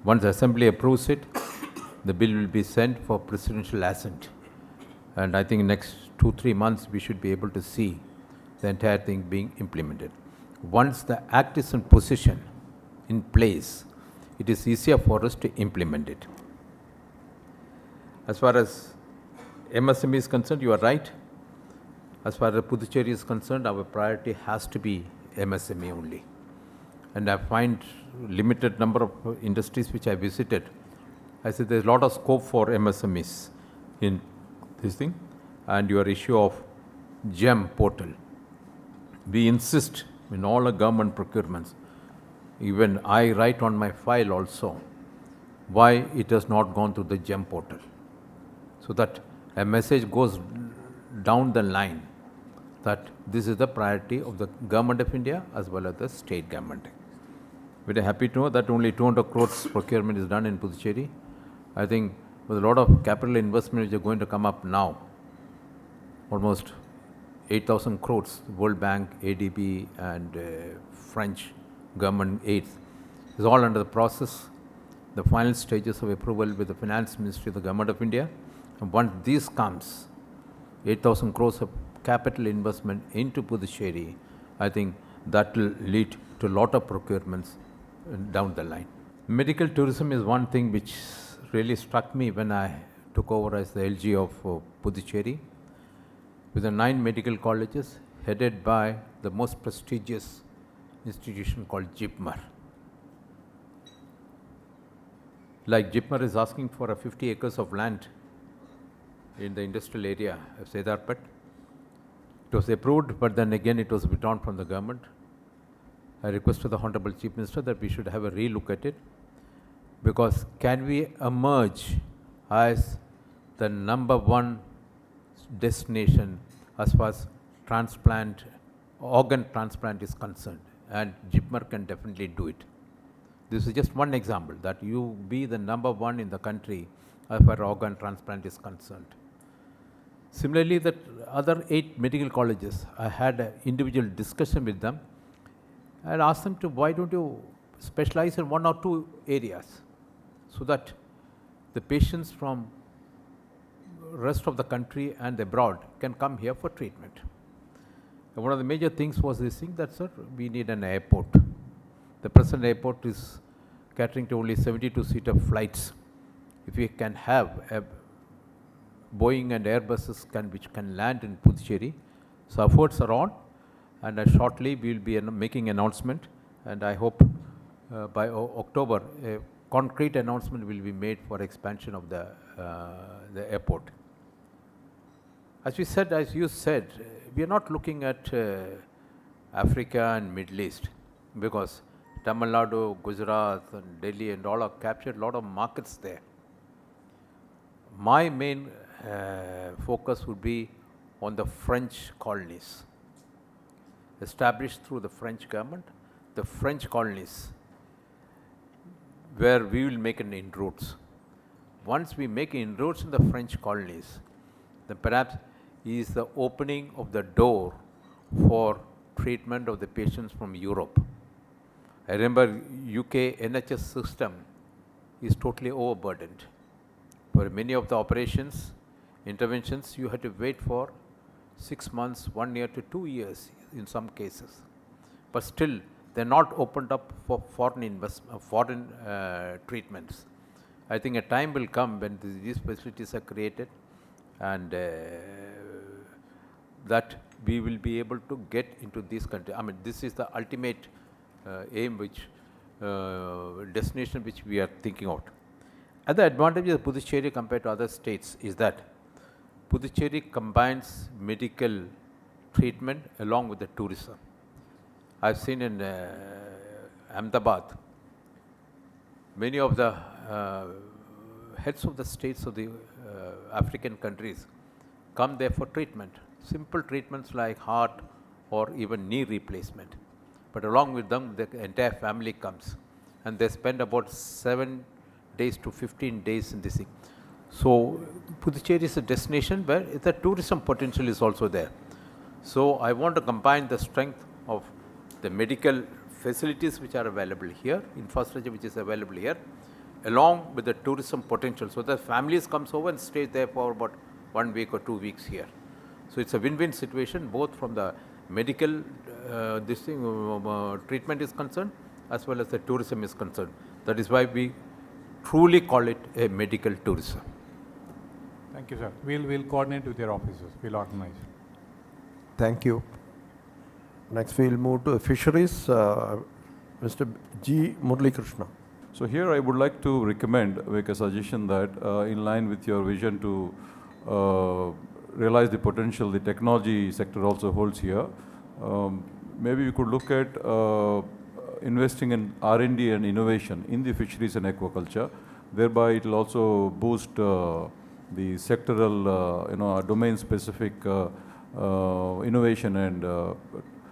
Once the assembly approves it, the bill will be sent for presidential assent. And I think in next 2-3 months, we should be able to see the entire thing being implemented. Once the act is in position, in place, it is easier for us to implement it. As far as MSME is concerned, you are right. As far as Puducherry is concerned, our priority has to be MSME only. And I find limited number of industries which I visited. I said there's a lot of scope for MSMEs in this thing. And your issue of GEM portal. We insist in all the government procurements, even I write on my file also, why it has not gone to the GEM portal. So that a message goes down the line that this is the priority of the Government of India as well as the state government. Very happy to know that only 200 crores procurement is done in Puducherry. I think with a lot of capital investment which are going to come up now, almost 8,000 crores, World Bank, ADB and French government aids is all under the process, the final stages of approval with the Finance Ministry of the Government of India. And once this comes, 8,000 crores of capital investment into Puducherry, I think that will lead to a lot of procurements down the line. Medical tourism is one thing which really struck me when I took over as the LG of Puducherry. With the 9 medical colleges headed by the most prestigious institution called JIPMER. Like JIPMER is asking for 50 acres of land in the industrial area of Sedarpat. It was approved, but then again it was withdrawn from the government. I requested the Honorable Chief Minister that we should have a relook at it, because can we emerge as the #1 destination as far as organ transplant is concerned, and JIPMER can definitely do it. This is just one example, that you be the #1 in the country as far as organ transplant is concerned. Similarly, the other 8 medical colleges, I had an individual discussion with them. I had asked them to, why don't you specialize in 1 or 2 areas, so that the patients from rest of the country and abroad can come here for treatment. And one of the major things was this thing that, sir, we need an airport. The present airport is catering to only 72-seater flights. If we can have a Boeing and Airbuses which can land in Puducherry, so efforts are on, and shortly we will be making announcement, and I hope by October a concrete announcement will be made for expansion of the airport. As you said, we are not looking at Africa and Middle East because Tamil Nadu, Gujarat and Delhi and all have captured a lot of markets there. My main focus would be on the French colonies, established through the French government, the French colonies, where we will make an inroads. Once we make inroads in the French colonies, then perhaps is the opening of the door for treatment of the patients from Europe. I remember UK NHS system is totally overburdened. For many of the operations, interventions, you had to wait for 6 months, 1 year to 2 years in some cases. But still, they're not opened up for foreign treatments. I think a time will come when these facilities are created and that we will be able to get into these countries. I mean, this is the ultimate aim, destination which we are thinking of. Other advantage of Puducherry compared to other states is that Puducherry combines medical treatment along with the tourism. I've seen in Ahmedabad, many of the heads of the states of the African countries come there for treatment. Simple treatments like heart or even knee replacement. But along with them, the entire family comes and they spend about 7 days to 15 days in this thing. So Puducherry is a destination where the tourism potential is also there. So I want to combine the strength of the medical facilities which are available here, infrastructure which is available here, along with the tourism potential. So the families comes over and stays there for about 1 week or 2 weeks here. So it's a win-win situation both from the medical treatment is concerned as well as the tourism is concerned. That is why we truly call it a medical tourism. Thank you, sir. We'll coordinate with your officers. We'll organize. Thank you. Next, we'll move to fisheries. Mr. G. Murali Krishna. So here I would like to make a suggestion that in line with your vision to realize the potential the technology sector also holds here, maybe we could look at investing in R&D and innovation in the fisheries and aquaculture. Thereby it will also boost the sectoral, domain-specific innovation and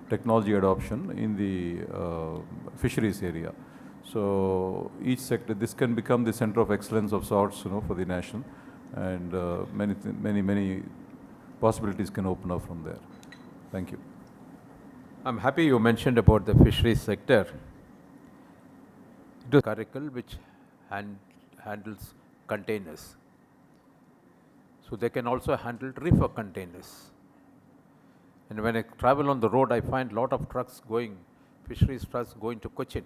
technology adoption in the fisheries area. So each sector, this can become the center of excellence of sorts, for the nation, and many possibilities can open up from there. Thank you. I'm happy you mentioned about the fisheries sector. It is a curricle which handles containers. So they can also handle reefer containers. And when I travel on the road, I find a lot of trucks fisheries trucks going to Cochin.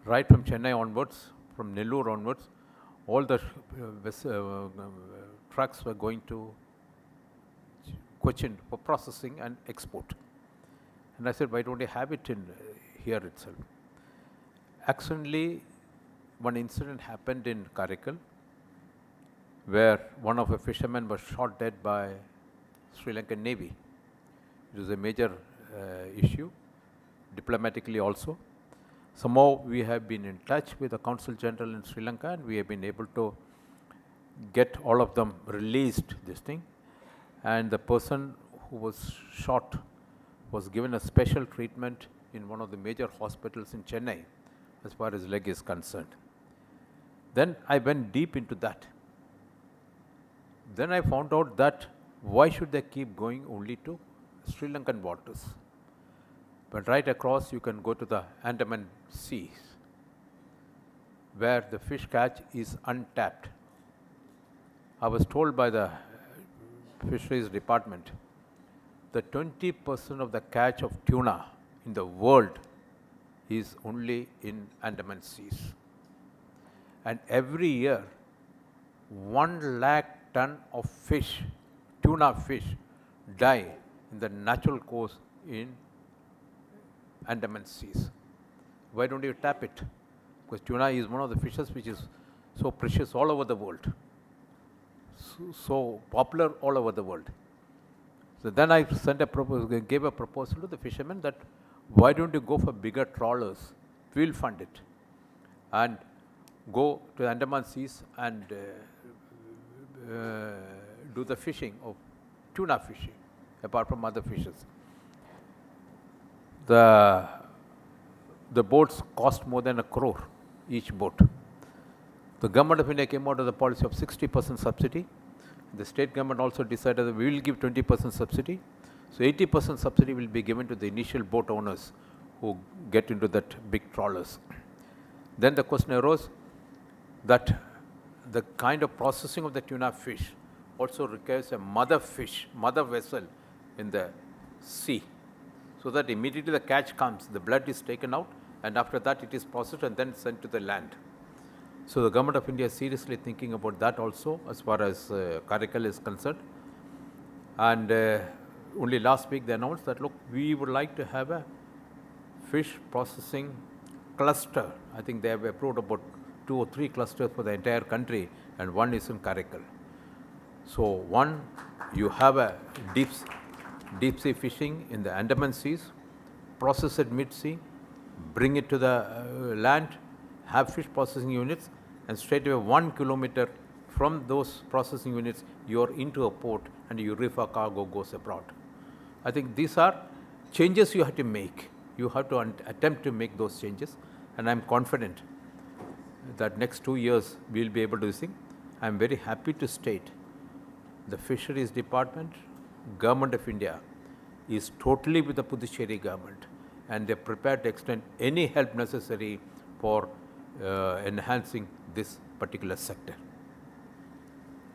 Right from Chennai onwards, from Nellore onwards, all the trucks were going to Cochin for processing and export. And I said, why don't you have it in here itself? Accidentally, one incident happened in Karaikal, where one of the fishermen was shot dead by Sri Lankan Navy. It was a major issue, diplomatically also. Somehow we have been in touch with the Consul General in Sri Lanka and we have been able to get all of them released this thing. And the person who was shot was given a special treatment in one of the major hospitals in Chennai as far as leg is concerned. Then I went deep into that. Then I found out that why should they keep going only to Sri Lankan waters? But right across you can go to the Andaman Seas, where the fish catch is untapped. I was told by the fisheries department that 20% of the catch of tuna in the world is only in Andaman Seas. And every year, 1 lakh ton of fish, tuna fish, die in the natural course in Andaman Seas. Why don't you tap it? Because tuna is one of the fishes which is so precious all over the world. so popular all over the world. So then I gave a proposal to the fishermen that why don't you go for bigger trawlers? We'll fund it and go to the Andaman Seas and do the fishing of tuna fishing, apart from other fishes. The boats cost more than 1 crore each boat. The government of India came out with a policy of 60% subsidy. The state government also decided that we will give 20% subsidy. So 80% subsidy will be given to the initial boat owners who get into that big trawlers. Then the question arose that the kind of processing of the tuna fish also requires a mother fish, mother vessel in the sea, so that immediately the catch comes, the blood is taken out, and after that it is processed and then sent to the land. So the government of India is seriously thinking about that also as far as Karaikal is concerned. And only last week they announced that, look, we would like to have a fish processing cluster. I think they have approved about 2 or 3 clusters for the entire country, and one is in Karaikal. So one, you have a deep sea fishing in the Andaman Seas, process it mid-sea, bring it to the land, have fish processing units, and straight away 1 kilometer from those processing units, you are into a port and your reefer cargo goes abroad. I think these are changes you have to make. You have to attempt to make those changes, and I am confident that next 2 years we will be able to do this thing. I am very happy to state the Fisheries Department, Government of India is totally with the Puducherry government, and they are prepared to extend any help necessary for enhancing this particular sector.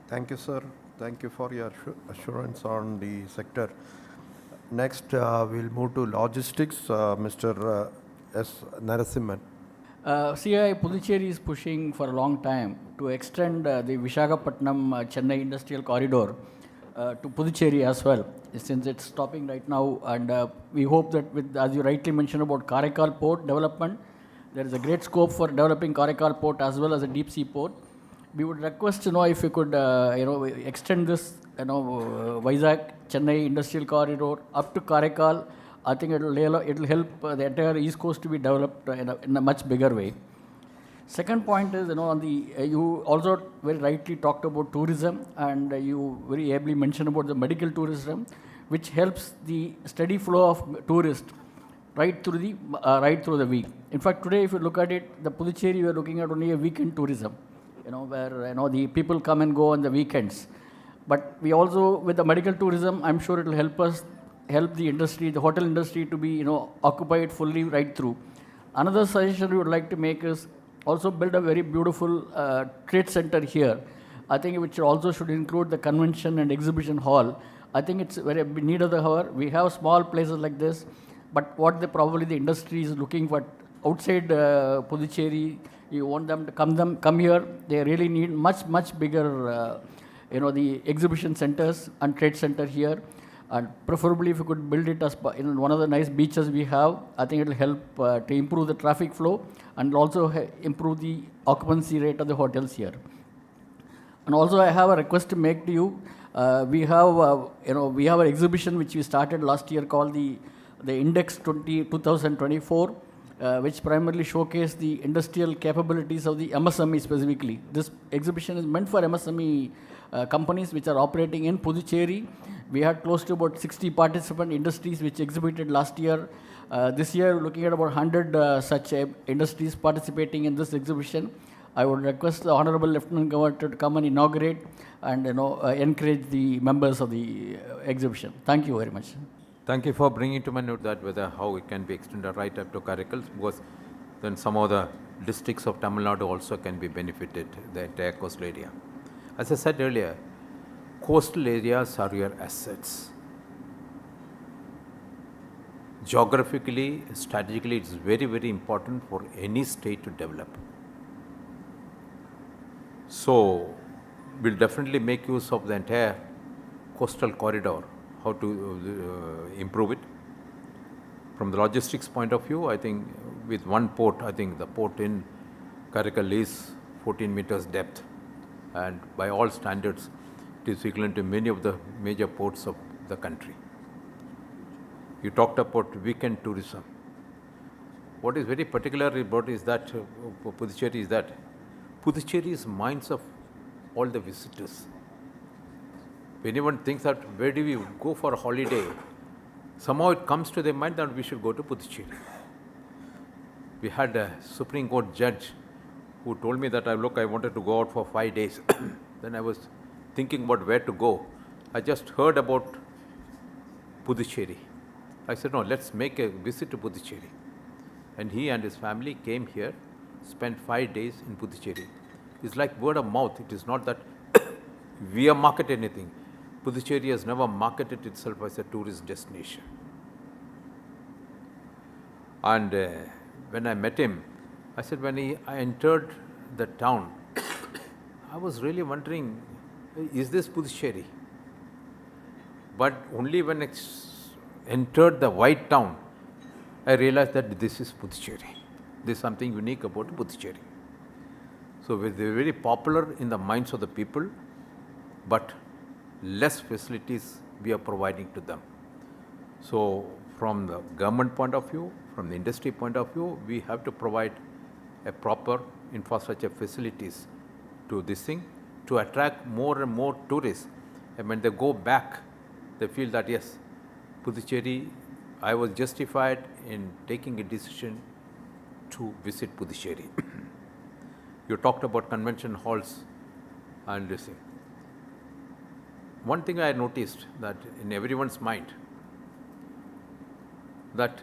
Thank you, sir. Thank you for your assurance on the sector. Next, we'll move to logistics. Mr. S. Narasimhan. CII Puducherry is pushing for a long time to extend the Visakhapatnam-Chennai industrial corridor to Puducherry as well, since it's stopping right now. And we hope that with, as you rightly mentioned about Karaikal port development, there is a great scope for developing Karaikal port as well as a deep sea port. We would request to know if you could extend this Vizag-Chennai industrial corridor up to Karaikal. I think it will help the entire East Coast to be developed in a much bigger way. Second point is, on the you also very rightly talked about tourism, and you very ably mentioned about the medical tourism, which helps the steady flow of tourists right through the week. In fact, today if you look at it, the Puducherry we are looking at only a weekend tourism, where the people come and go on the weekends. But we also, with the medical tourism, I'm sure it will help the industry, the hotel industry, to be occupied fully right through. Another suggestion we would like to make is also build a very beautiful trade center here. I think which also should include the convention and exhibition hall. I think it's very need of the hour. We have small places like this, but what probably the industry is looking for outside Puducherry, you want them to come here. They really need much bigger, the exhibition centers and trade center here. And preferably if you could build it as in one of the nice beaches we have, I think it will help to improve the traffic flow and also improve the occupancy rate of the hotels here. And also I have a request to make to you. We have an exhibition which we started last year called the Index 2024, which primarily showcase the industrial capabilities of the MSME specifically. This exhibition is meant for MSME companies which are operating in Puducherry. We had close to about 60 participant industries which exhibited last year. This year, we're looking at about 100 such industries participating in this exhibition. I would request the Honorable Lieutenant Governor to come and inaugurate and encourage the members of the exhibition. Thank you very much. Thank you for bringing to my note that how it can be extended right up to Karaikal, because then some of the districts of Tamil Nadu also can be benefited, the entire coastal area. As I said earlier, coastal areas are your assets. Geographically, strategically, it's very, very important for any state to develop. So, we'll definitely make use of the entire coastal corridor, how to improve it. From the logistics point of view, I think with one port, I think the port in Karaikal is 14 meters depth, and by all standards, It is equivalent to many of the major ports of the country. You talked about weekend tourism. What is very particular about is that Puducherry is that Puducherry is minds of all the visitors. If anyone thinks that where do we go for a holiday, somehow it comes to their mind that we should go to Puducherry. We had a Supreme Court judge who told me that I wanted to go out for 5 days. Then I was thinking about where to go. I just heard about Puducherry. I said, no, let's make a visit to Puducherry. And he and his family came here, spent 5 days in Puducherry. It's like word of mouth. It is not that we have marketed anything. Puducherry has never marketed itself as a tourist destination. And when I met him, I said, when I entered the town, I was really wondering, is this Puducherry? But only when I entered the white town, I realized that this is Puducherry. There is something unique about Puducherry. So they are very popular in the minds of the people, but less facilities we are providing to them. So from the government point of view, from the industry point of view, we have to provide a proper infrastructure facilities to this thing to attract more and more tourists. And when they go back, they feel that yes, Puducherry, I was justified in taking a decision to visit Puducherry. You talked about convention halls and this thing. One thing I noticed that in everyone's mind, that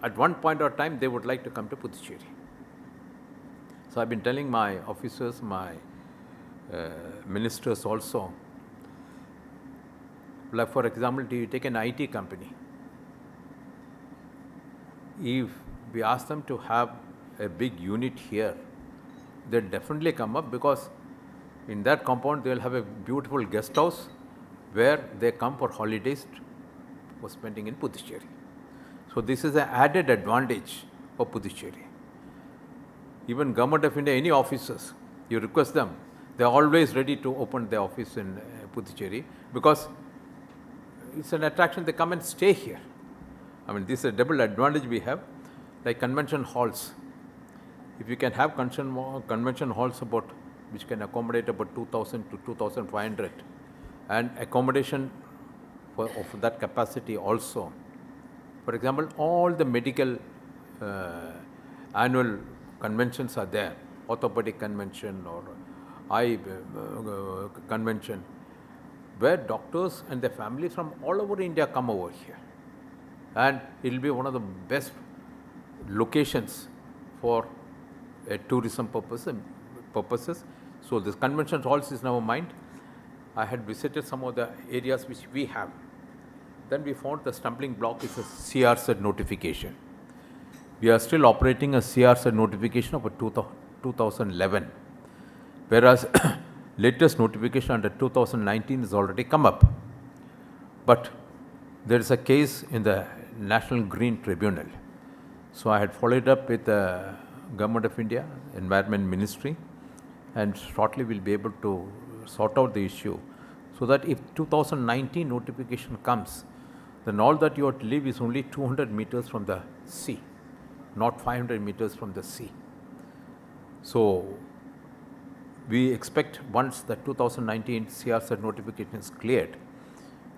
at one point or time they would like to come to Puducherry. So I've been telling my officers, my ministers also, like for example, do you take an IT company? If we ask them to have a big unit here, they'll definitely come up, because in that compound they'll have a beautiful guest house where they come for holidays for spending in Puducherry. So this is an added advantage of Puducherry. Even Government of India, any officers, you request them, they are always ready to open their office in Puducherry, because it's an attraction. They come and stay here. I mean, this is a double advantage we have, like convention halls. If you can have convention halls which can accommodate about 2,000 to 2,500, and accommodation of that capacity also. For example, all the medical annual conventions are there, orthopedic convention or eye convention, where doctors and their families from all over India come over here. And it will be one of the best locations for tourism purposes. So this convention halls is now mind. I had visited some of the areas which we have. Then we found the stumbling block is a CRZ notification. We are still operating a CRZ notification of 2011, whereas latest notification under 2019 has already come up. But there is a case in the National Green Tribunal. So I had followed up with the Government of India, Environment Ministry, and shortly we'll be able to sort out the issue, so that if 2019 notification comes, then all that you have to leave is only 200 meters from the sea, not 500 meters from the sea. So we expect once the 2019 CRZ notification is cleared,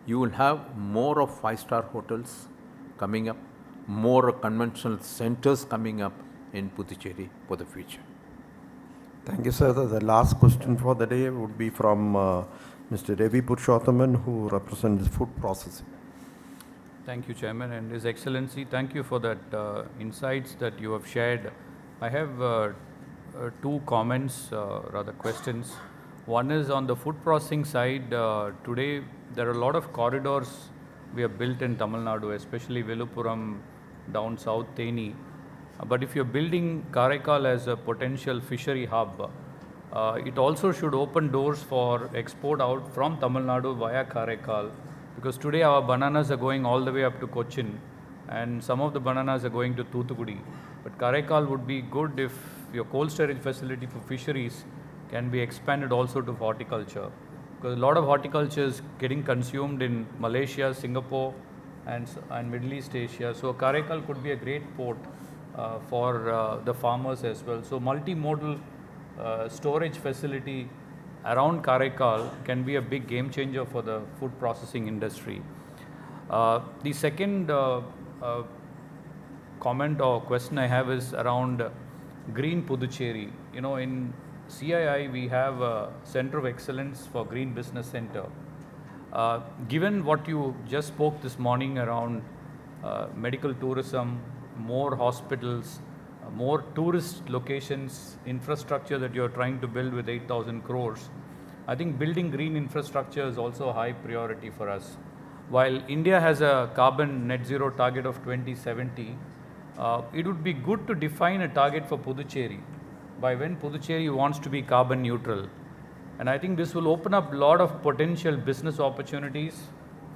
you will have more of 5-star hotels coming up, more conventional centers coming up in Puducherry for the future. Thank you, sir. The last question for the day would be from Mr. Ravi Purushothaman, who represents food processing. Thank you, Chairman, and His Excellency, thank you for that insights that you have shared. I have two comments, rather questions. One is on the food processing side. Today, there are a lot of corridors we have built in Tamil Nadu, especially Viluppuram, down south, Theni. But if you're building Karaikal as a potential fishery hub, it also should open doors for export out from Tamil Nadu via Karaikal, because today our bananas are going all the way up to Cochin, and some of the bananas are going to Thoothukudi. But Karaikal would be good if your cold storage facility for fisheries can be expanded also to horticulture. because a lot of horticulture is getting consumed in Malaysia, Singapore, and Middle East Asia. So Karaikal could be a great port for the farmers as well. So multimodal storage facility around Karaikal can be a big game changer for the food processing industry. The second comment or question I have is around Green Puducherry. You know, in CII we have a Center of Excellence for Green Business Center. Given what you just spoke this morning around medical tourism, more hospitals, more tourist locations, infrastructure that you're trying to build with 8,000 crores, I think building green infrastructure is also a high priority for us. While India has a carbon net zero target of 2070, it would be good to define a target for Puducherry, by when Puducherry wants to be carbon neutral. And I think this will open up a lot of potential business opportunities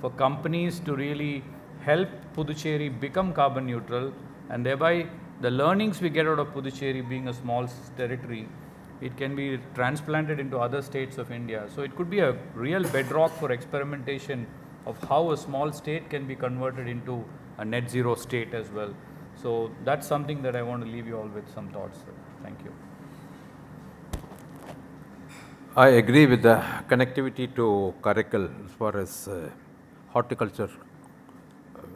for companies to really help Puducherry become carbon neutral, and thereby the learnings we get out of Puducherry being a small territory, it can be transplanted into other states of India. So it could be a real bedrock for experimentation of how a small state can be converted into a net zero state as well. So that's something that I want to leave you all with some thoughts. Thank you. I agree with the connectivity to Karaikal as far as horticulture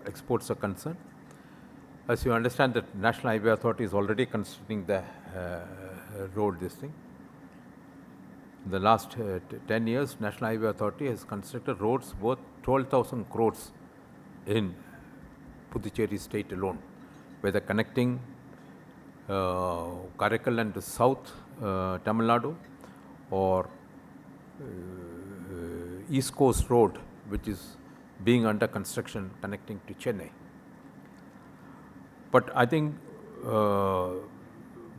exports are concerned. As you understand, the National Highway Authority is already constructing the road this thing. In the last 10 years, National Highway Authority has constructed roads worth 12,000 crores in Puducherry state alone, whether connecting Karaikal and the south Tamil Nadu, or East Coast Road, which is being under construction connecting to Chennai. But I think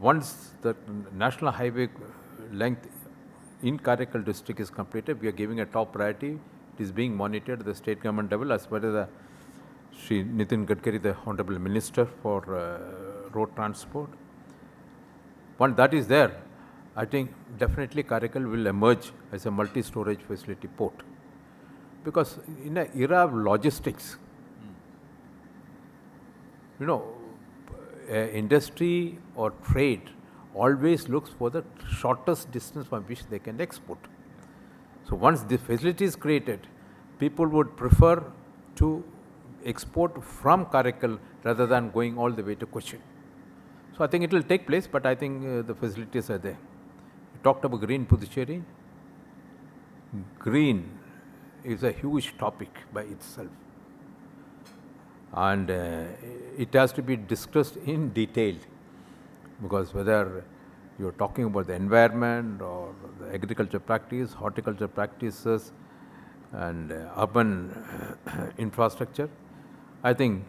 once the national highway length in Karaikal district is completed, we are giving a top priority. It is being monitored at the state government level as well as the Shri Nitin Gadkari, the Honorable Minister for Road Transport. Once that is there, I think definitely Karaikal will emerge as a multi-storage facility port. Because in an era of logistics, you know, industry or trade always looks for the shortest distance from which they can export. So once the facility is created, people would prefer to export from Karaikal rather than going all the way to Cochin. So I think it will take place, but I think the facilities are there. You talked about Green Puducherry. Green is a huge topic by itself. And it has to be discussed in detail, because whether you're talking about the environment or the agriculture practice, horticulture practices, and urban infrastructure, I think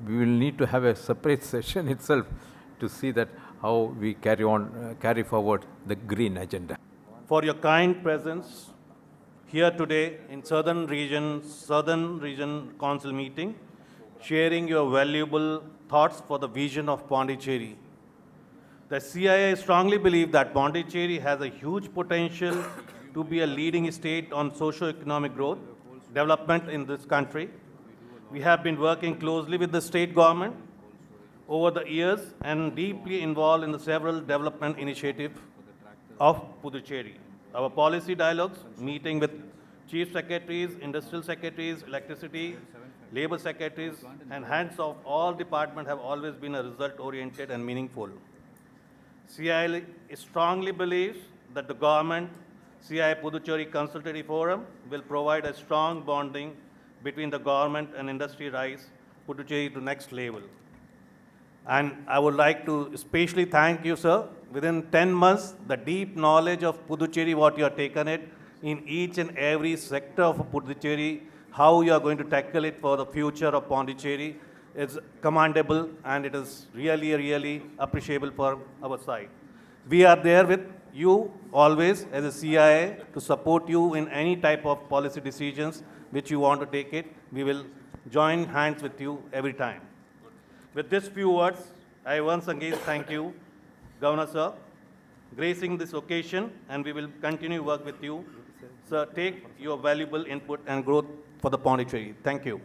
we will need to have a separate session itself to see that how we carry forward the green agenda. For your kind presence here today in Southern Region Council meeting, sharing your valuable thoughts for the vision of Pondicherry. The CII strongly believe that Pondicherry has a huge potential to be a leading state on socio-economic growth, development in this country. We have been working closely with the state government over the years and deeply involved in the several development initiatives of Puducherry. Our policy dialogues, meeting with chief secretaries, industrial secretaries, electricity, labor secretaries, and heads of all departments have always been a result-oriented and meaningful. CII strongly believes that the government CII Puducherry Consultative Forum will provide a strong bonding between the government and industry, rise Puducherry to next level. And I would like to especially thank you, sir. Within 10 months, the deep knowledge of Puducherry, what you have taken it in each and every sector of Puducherry, how you are going to tackle it for the future of Pondicherry is commendable, and it is really, really appreciable for our side. We are there with you always as a CIA to support you in any type of policy decisions which you want to take it. We will join hands with you every time. With these few words, I once again thank you, Governor Sir, gracing this occasion, and we will continue work with you. Sir, take your valuable input and growth for the Pondicherry. Thank you.